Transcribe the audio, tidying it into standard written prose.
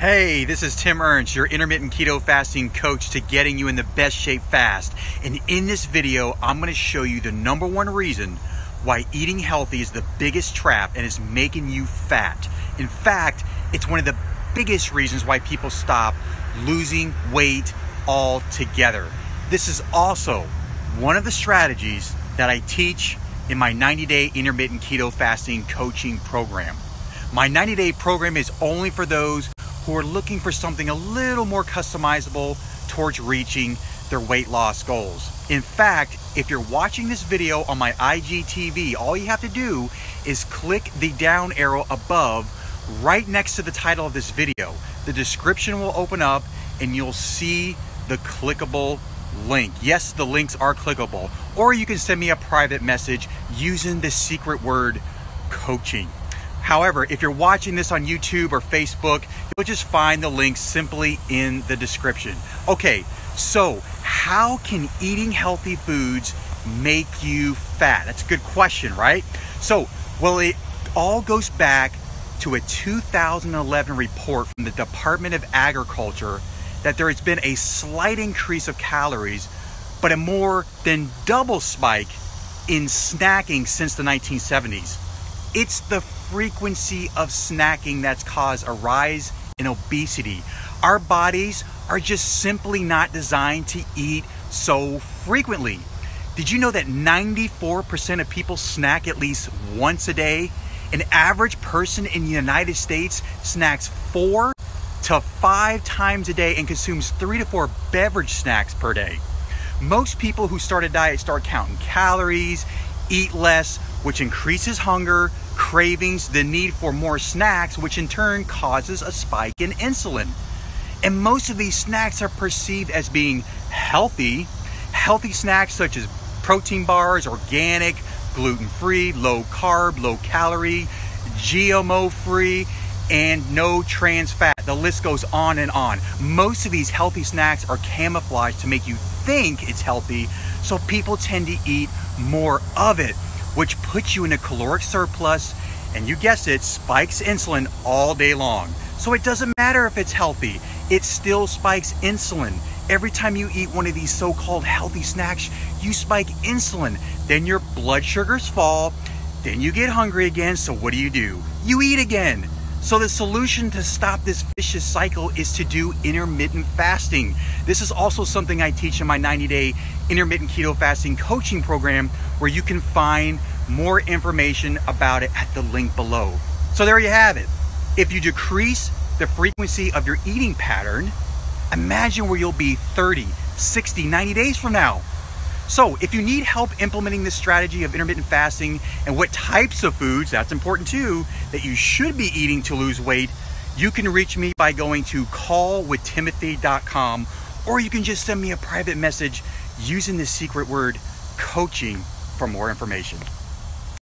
Hey, this is Tim Ernst, your intermittent keto fasting coach to getting you in the best shape fast. And in this video, I'm going to show you the number one reason why eating healthy is the biggest trap and is making you fat. In fact, it's one of the biggest reasons why people stop losing weight altogether. This is also one of the strategies that I teach in my 90-day intermittent keto fasting coaching program. My 90-day program is only for those who are looking for something a little more customizable towards reaching their weight loss goals. In fact, if you're watching this video on my IGTV, all you have to do is click the down arrow above right next to the title of this video. The description will open up and you'll see the clickable link. Yes, the links are clickable. Or you can send me a private message using the secret word coaching. However, if you're watching this on YouTube or Facebook, you'll just find the links simply in the description. Okay, so how can eating healthy foods make you fat? That's a good question, right? Well, it all goes back to a 2011 report from the Department of Agriculture that there has been a slight increase of calories, but a more than double spike in snacking since the 1970s. It's the frequency of snacking that's caused a rise in obesity. Our bodies are just simply not designed to eat so frequently. Did you know that 94% of people snack at least once a day? An average person in the United States snacks 4 to 5 times a day and consumes 3 to 4 beverage snacks per day. Most people who start a diet start counting calories, eat less, which increases hunger, cravings, the need for more snacks, which in turn causes a spike in insulin. And most of these snacks are perceived as being healthy. Healthy snacks such as protein bars, organic, gluten-free, low carb, low calorie, GMO-free, and no trans fat. The list goes on and on. Most of these healthy snacks are camouflaged to make you think it's healthy, so people tend to eat more of it, which puts you in a caloric surplus, and you guessed it, spikes insulin all day long. So it doesn't matter if it's healthy, it still spikes insulin. Every time you eat one of these so-called healthy snacks, you spike insulin. Then your blood sugars fall, then you get hungry again, so what do? You eat again. So the solution to stop this vicious cycle is to do intermittent fasting. This is also something I teach in my 90-day intermittent keto fasting coaching program, where you can find more information about it at the link below. So there you have it. If you decrease the frequency of your eating pattern, imagine where you'll be 30, 60, 90 days from now. So if you need help implementing this strategy of intermittent fasting and what types of foods, that's important too, that you should be eating to lose weight, you can reach me by going to callwithtimothy.com, or you can just send me a private message using the secret word coaching for more information.